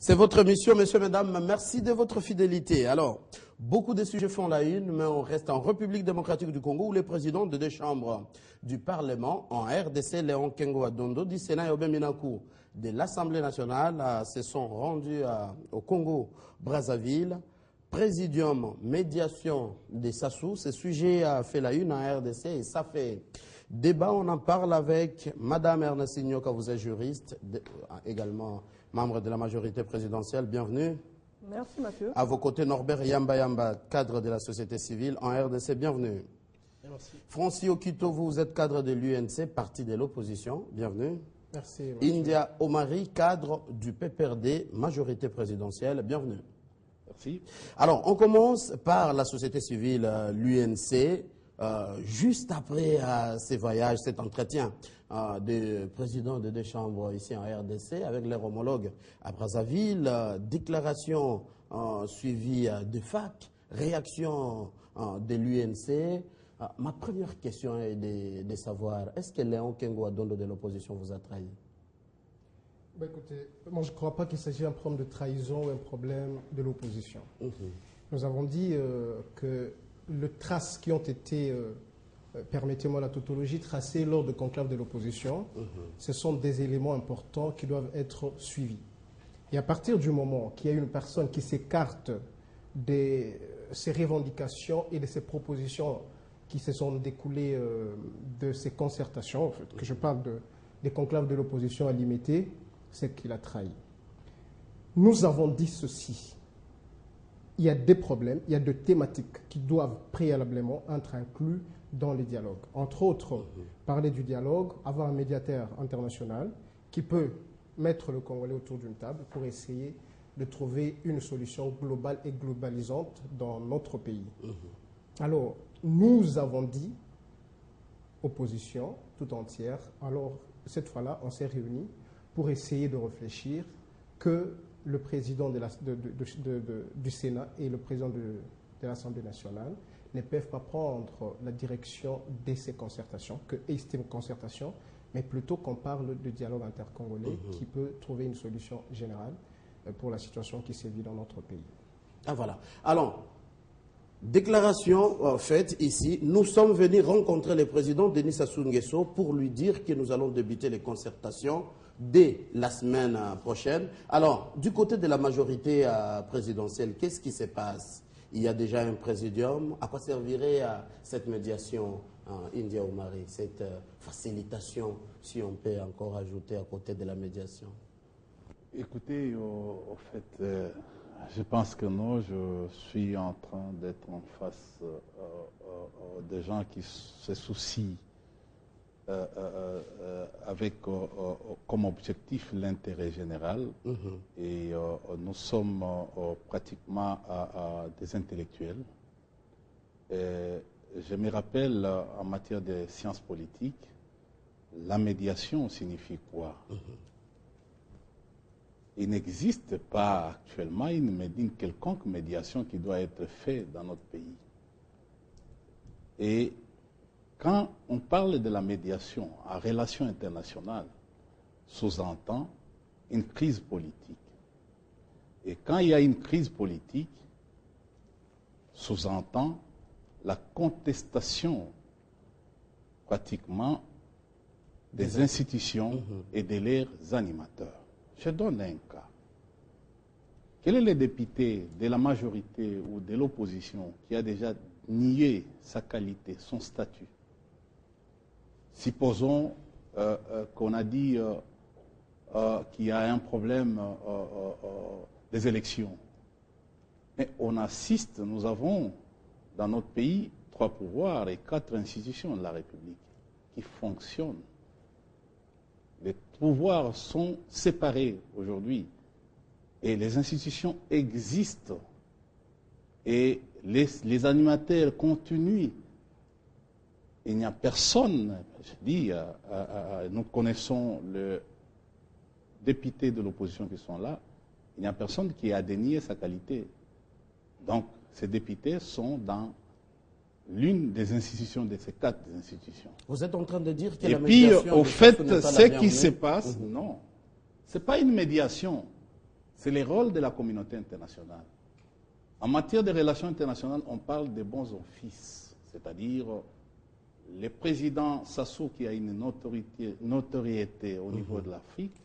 C'est votre mission, messieurs, mesdames. Merci de votre fidélité. Alors, beaucoup de sujets font la une, mais on reste en République démocratique du Congo où les présidents de deux chambres du Parlement, en RDC, Léon Kengo Adondo, du Sénat et Obé Minakou de l'Assemblée nationale, se sont rendus au Congo-Brazzaville. Présidium, médiation des Sassou, ce sujet a fait la une en RDC et ça fait débat. On en parle avec Madame Ernestine Nyoka, vous êtes juriste, également membre de la majorité présidentielle. Bienvenue. Merci Mathieu. À vos côtés, Norbert Yamba, cadre de la société civile en RDC. Bienvenue. Merci. Francis Okito, vous êtes cadre de l'UNC, parti de l'opposition. Bienvenue. Merci. India Omari, cadre du PPRD, majorité présidentielle. Bienvenue. Merci. Alors, on commence par la société civile, l'UNC. Juste après ces voyages, cet entretien des présidents de deux chambres ici en RDC avec leurs homologues à Brazzaville, déclaration suivie de FAC, réaction de l'UNC. Ma première question est de savoir, est-ce que Léon Kengo Adondo de l'opposition vous a trahi? Ben écoutez, moi je ne crois pas qu'il s'agit d'un problème de trahison ou un problème de l'opposition. Nous avons dit que les traces qui ont été, permettez-moi la tautologie, tracées lors de conclave de l'opposition, ce sont des éléments importants qui doivent être suivis. Et à partir du moment qu'il y a une personne qui s'écarte de ces revendications et de ces propositions qui se sont découlées de ces concertations, en fait, que je parle des conclaves de l'opposition à l'IMT, c'est qu'il a trahi. Nous avons dit ceci. Il y a des problèmes, il y a des thématiques qui doivent préalablement être inclus dans les dialogues. Entre autres, parler du dialogue, avoir un médiateur international qui peut mettre le Congolais autour d'une table pour essayer de trouver une solution globale et globalisante dans notre pays. Alors, nous avons dit, opposition tout entière, alors cette fois-là, on s'est réunis pour essayer de réfléchir que le président du Sénat et le président de l'Assemblée nationale ne peuvent pas prendre la direction de ces concertations, que estime concertation, mais plutôt qu'on parle de dialogue intercongolais qui peut trouver une solution générale pour la situation qui sévit dans notre pays. Ah voilà. Alors, déclaration faite ici, nous sommes venus rencontrer le président Denis Sassou Nguesso pour lui dire que nous allons débuter les concertations dès la semaine prochaine. Alors, du côté de la majorité présidentielle, qu'est-ce qui se passe? Il y a déjà un présidium. À quoi servirait cette médiation, India Omari, cette facilitation, si on peut encore ajouter à côté de la médiation? Écoutez, au fait, je pense que non, je suis en train d'être en face des gens qui se soucient avec comme objectif l'intérêt général et nous sommes pratiquement des intellectuels. Et je me rappelle en matière de sciences politiques, la médiation signifie quoi? Il n'existe pas actuellement une quelconque médiation qui doit être faite dans notre pays. Et quand on parle de la médiation en relations internationales, sous-entend une crise politique. Et quand il y a une crise politique, sous-entend la contestation pratiquement des institutions et de leurs animateurs. Je donne un cas. Quel est le député de la majorité ou de l'opposition qui a déjà nié sa qualité, son statut? Supposons qu'on a dit qu'il y a un problème des élections. Mais on assiste, nous avons dans notre pays 3 pouvoirs et 4 institutions de la République qui fonctionnent. Les pouvoirs sont séparés aujourd'hui et les institutions existent et les animateurs continuent. Il n'y a personne, je dis, nous connaissons le député de l'opposition qui sont là, il n'y a personne qui a dénié sa qualité. Donc, ces députés sont dans l'une des institutions de ces 4 institutions. Vous êtes en train de dire que et la puis, médiation... au fait, ce qui se passe, non, ce n'est pas une médiation. c'est le rôle de la communauté internationale. En matière de relations internationales, on parle des bons offices, c'est-à-dire le président Sassou qui a une notoriété au niveau de l'Afrique.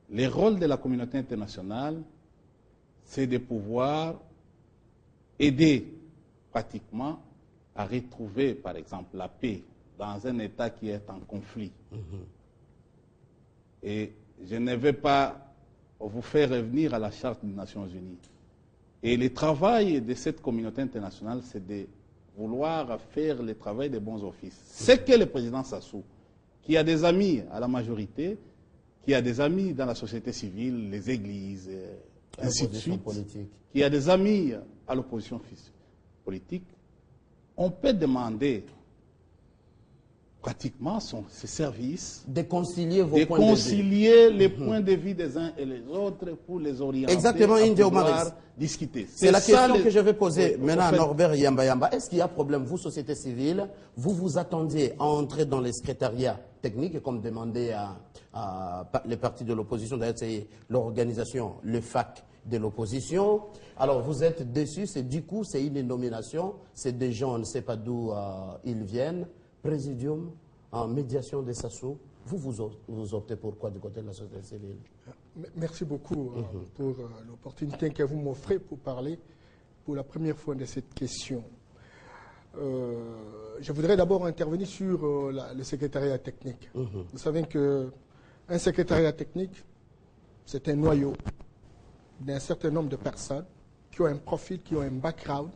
Le rôle de la communauté internationale, c'est de pouvoir aider pratiquement à retrouver, par exemple, la paix dans un État qui est en conflit. Et je ne vais pas vous faire revenir à la Charte des Nations Unies. Et le travail de cette communauté internationale, c'est de vouloir faire le travail des bons offices. C'est que le président Sassou, qui a des amis à la majorité, qui a des amis dans la société civile, les églises, ainsi de suite, qui a des amis à l'opposition politique, on peut demander pratiquement ses services de concilier vos de points de vue. concilier les points de vue des uns et les autres pour les orienter. Exactement, à India pouvoir Omaris. discuter. C'est la question que je vais poser Oui, maintenant en fait, à Norbert Yamba. Est-ce qu'il y a problème, vous, société civile, vous vous attendiez à entrer dans les secrétariats techniques, comme demandé à les partis de l'opposition, d'ailleurs c'est l'organisation, le FAC de l'opposition. Alors vous êtes déçus, du coup c'est une nomination, c'est des gens, on ne sait pas d'où ils viennent. Présidium, en médiation des Sassou, vous optez pour quoi du côté de la société civile? Merci beaucoup pour l'opportunité que vous m'offrez pour parler pour la première fois de cette question. Je voudrais d'abord intervenir sur le secrétariat technique. Vous savez qu'un secrétariat technique, c'est un noyau d'un certain nombre de personnes qui ont un profil, qui ont un background,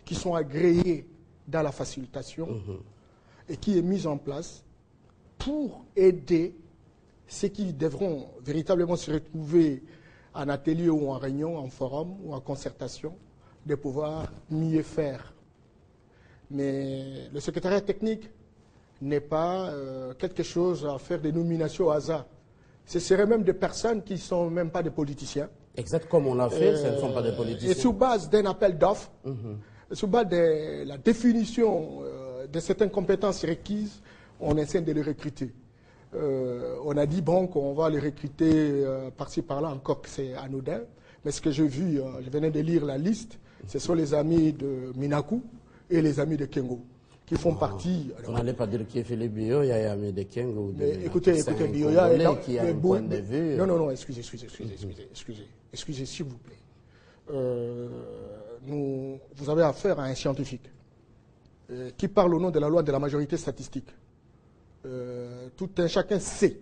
qui sont agréées dans la facilitation et qui est mise en place pour aider ceux qui devront véritablement se retrouver en atelier ou en réunion, en forum ou en concertation, de pouvoir mieux faire. Mais le secrétariat technique n'est pas quelque chose à faire des nominations au hasard. Ce seraient même des personnes qui ne sont même pas des politiciens. Exact, comme on l'a fait, ce ne sont pas des politiciens. Et sous base d'un appel d'offres, sous base de la définition de certaines compétences requises, on essaie de les recruter. On a dit, bon, qu'on va les recruter par-ci, par-là, encore que c'est anodin. Mais ce que j'ai vu, je venais de lire la liste, ce sont les amis de Minaku et les amis de Kengo, qui font partie... On n'allait pas dire qui est Philippe Bioya, il y a amis de Kengo. Mais écoutez, Bioya... qui a un point de vue. Non, excusez, s'il vous plaît. Vous avez affaire à un scientifique qui parle au nom de la loi de la majorité statistique. Tout un chacun sait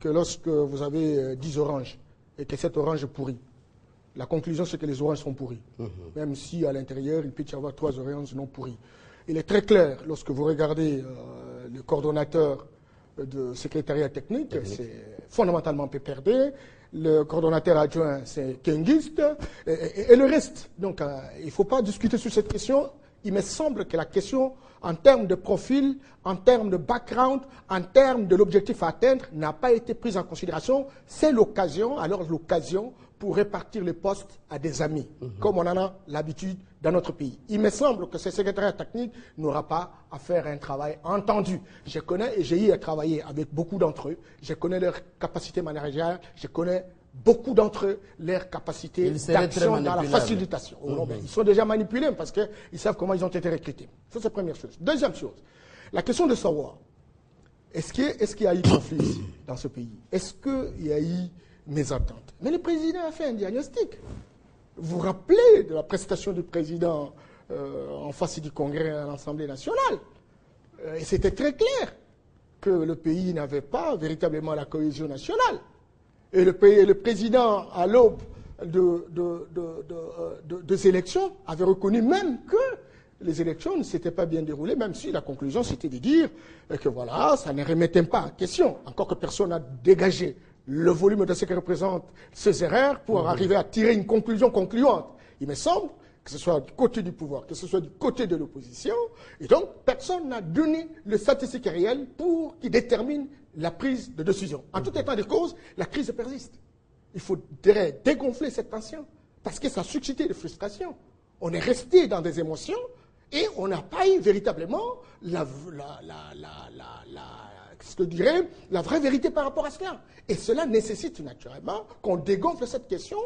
que lorsque vous avez 10 oranges et que cette orange est pourrie, la conclusion c'est que les oranges sont pourries. Même si à l'intérieur il peut y avoir 3 oranges non pourries. Il est très clair, lorsque vous regardez le coordonnateur de secrétariat technique, c'est fondamentalement PPRD, le coordonnateur adjoint c'est Kengiste, et le reste. Donc il ne faut pas discuter sur cette question. Il me semble que la question, en termes de profil, en termes de background, en termes de l'objectif à atteindre, n'a pas été prise en considération. C'est l'occasion, alors l'occasion pour répartir les postes à des amis, comme on en a l'habitude dans notre pays. Il me semble que ce secrétariat technique n'aura pas à faire un travail entendu. Je connais et j'ai eu à travailler avec beaucoup d'entre eux. Je connais leurs capacités managériales, je connais beaucoup d'entre eux, leurs capacités d'action dans la facilitation. Ils sont déjà manipulés parce qu'ils savent comment ils ont été recrutés. Ça, c'est la première chose. Deuxième chose, la question de savoir, est-ce qu'il y a eu conflit ici, dans ce pays? Est-ce qu'il y a eu mésentente? Mais le président a fait un diagnostic. Vous vous rappelez de la prestation du président en face du Congrès à l'Assemblée nationale? Et c'était très clair que le pays n'avait pas véritablement la cohésion nationale. Et le président, à l'aube des élections, avait reconnu même que les élections ne s'étaient pas bien déroulées, même si la conclusion c'était de dire que voilà, ça ne remettait pas en question, encore que personne n'a dégagé le volume de ce que représentent ces erreurs pour arriver à tirer une conclusion concluante. Il me semble que ce soit du côté du pouvoir, que ce soit du côté de l'opposition, et donc personne n'a donné le statistique réel pour qui détermine la prise de décision. En tout état de cause, la crise persiste. Il faudrait dégonfler cette tension, parce que ça a suscité des frustrations. On est resté dans des émotions, et on n'a pas eu véritablement ce que dirait la vraie vérité par rapport à cela. Et cela nécessite naturellement qu'on dégonfle cette question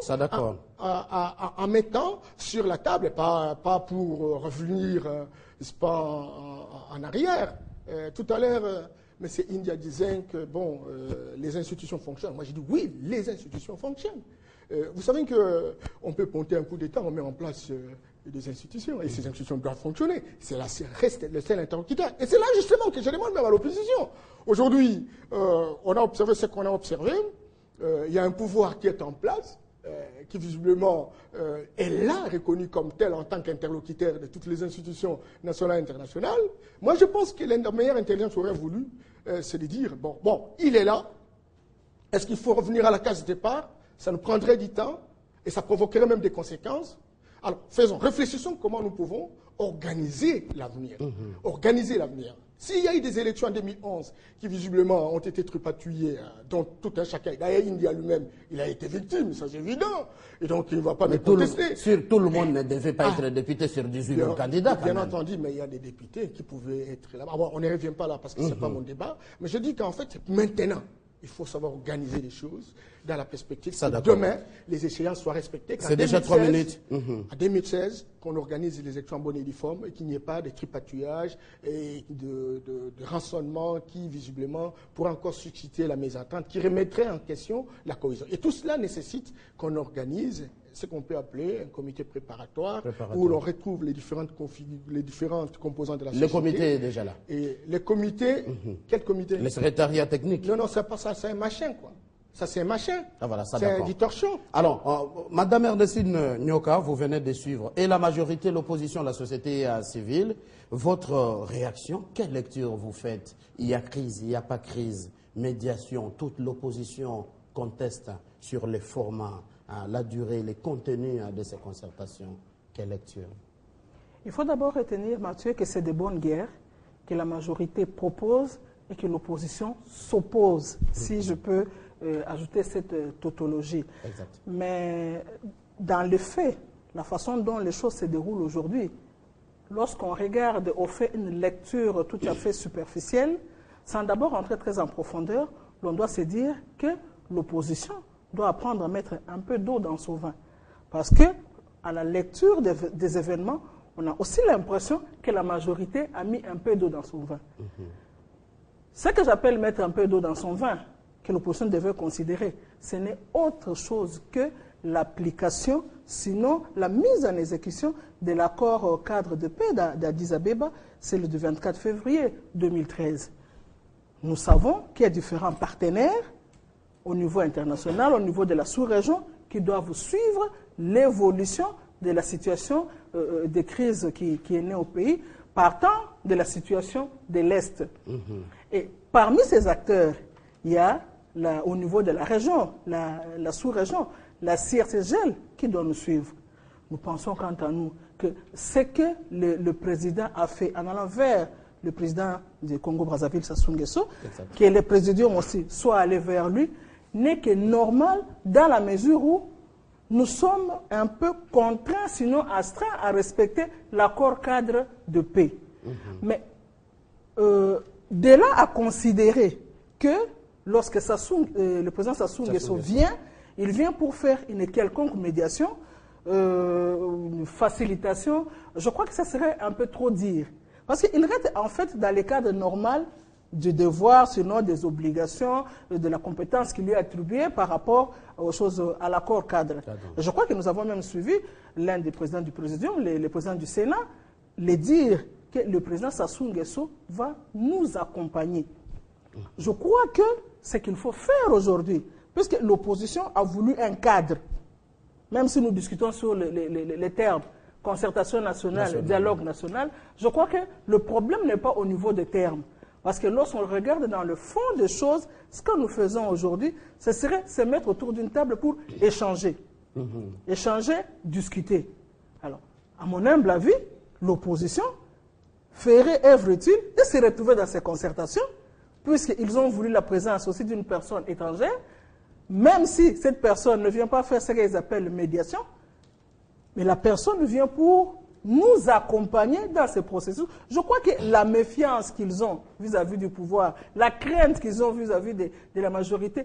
en mettant sur la table, et pas pour revenir en arrière. Tout à l'heure, M. India disait que bon, les institutions fonctionnent. Moi, j'ai dit oui, les institutions fonctionnent. Vous savez qu'on peut monter un coup d'État, on met en place des institutions, et ces institutions doivent fonctionner. C'est là, reste le seul interlocuteur. Et c'est là justement que je demande même à l'opposition. Aujourd'hui, on a observé ce qu'on a observé. Il y a un pouvoir qui est en place, qui visiblement est là, reconnu comme tel en tant qu'interlocuteur de toutes les institutions nationales et internationales. Moi, je pense que la meilleure intelligence aurait voulu, c'est de dire, bon, il est là. Est-ce qu'il faut revenir à la case départ? Ça nous prendrait du temps et ça provoquerait même des conséquences. Alors, réfléchissons comment nous pouvons organiser l'avenir. Organiser l'avenir. S'il y a eu des élections en 2011 qui visiblement ont été tripatouillées, dont tout un chacun, d'ailleurs India lui-même, il a été victime, ça c'est évident, et donc il ne va pas me contester. Tout le monde ne devait pas être député sur 18 candidats. Bien entendu, mais il y a des députés qui pouvaient être là. Bon, on ne revient pas là parce que ce n'est pas mon débat, mais je dis qu'en fait, maintenant, il faut savoir organiser les choses dans la perspective que demain, les échéances soient respectées. C'est déjà 3 minutes. En 2016, qu'on organise les élections en bonne et due forme et qu'il n'y ait pas de tripatouillage et de rançonnement qui, visiblement, pourrait encore susciter la mésentente, qui remettrait en question la cohésion. Et tout cela nécessite qu'on organise ce qu'on peut appeler un comité préparatoire, où l'on retrouve les différentes composantes de la société. Le comité est déjà là. Et les comités, quel comité? Le secrétariat technique. Non, c'est pas ça, c'est un machin, quoi. Ça, c'est un machin. Ah, voilà, ça, c'est un distorsion. Alors, Madame Ernestine Nyoka, vous venez de suivre, et la majorité, l'opposition, la société civile, votre réaction, quelle lecture vous faites? Il y a crise, il n'y a pas crise, médiation, toute l'opposition conteste sur les formats, la durée, les contenus de ces concertations. Quelle lecture? Il faut d'abord retenir, Mathieu, que c'est de bonnes guerres que la majorité propose et que l'opposition s'oppose, si je peux ajouter cette tautologie. Exact. Mais dans les faits, la façon dont les choses se déroulent aujourd'hui, lorsqu'on regarde au fait une lecture tout à fait superficielle, sans d'abord entrer très en profondeur, l'on doit se dire que l'opposition doit apprendre à mettre un peu d'eau dans son vin. Parce que, à la lecture des événements, on a aussi l'impression que la majorité a mis un peu d'eau dans son vin. Ce que j'appelle mettre un peu d'eau dans son vin, que l'opposition devait considérer, ce n'est autre chose que l'application, sinon la mise en exécution de l'accord cadre de paix d'Addis Abeba, c'est le 24 février 2013. Nous savons qu'il y a différents partenaires au niveau international, au niveau de la sous-région, qui doivent suivre l'évolution de la situation de crise qui est née au pays, partant de la situation de l'Est. Et parmi ces acteurs, il y a, au niveau de la région, la sous-région, la CIRCGL qui doit nous suivre. Nous pensons quant à nous que ce que le président a fait en allant vers le président du Congo-Brazzaville, Sassou Nguesso, que le présidium aussi soit allé vers lui, n'est que normal dans la mesure où nous sommes un peu contraints, sinon astreints, à respecter l'accord cadre de paix. Mais de là à considérer que lorsque le président Sassou Nguesso vient, il vient pour faire une quelconque médiation, une facilitation, je crois que ça serait un peu trop dire. Parce qu'il reste en fait dans le cadre normal du devoir, sinon des obligations, de la compétence qui lui est attribuée par rapport aux choses, à l'accord cadre. Je crois que nous avons même suivi l'un des présidents du Présidium, le président du Sénat, les dire que le président Sassou Nguesso va nous accompagner. Je crois que ce qu'il faut faire aujourd'hui, puisque l'opposition a voulu un cadre, même si nous discutons sur les termes, concertation nationale, dialogue national, je crois que le problème n'est pas au niveau des termes. Parce que lorsqu'on regarde dans le fond des choses, ce que nous faisons aujourd'hui, ce serait se mettre autour d'une table pour échanger. Échanger, discuter. Alors, à mon humble avis, l'opposition ferait œuvre utile de se retrouver dans ces concertations, puisqu'ils ont voulu la présence aussi d'une personne étrangère, même si cette personne ne vient pas faire ce qu'ils appellent médiation, mais la personne vient pour nous accompagner dans ce processus. Je crois que la méfiance qu'ils ont vis-à-vis du pouvoir, la crainte qu'ils ont vis-à-vis de la majorité,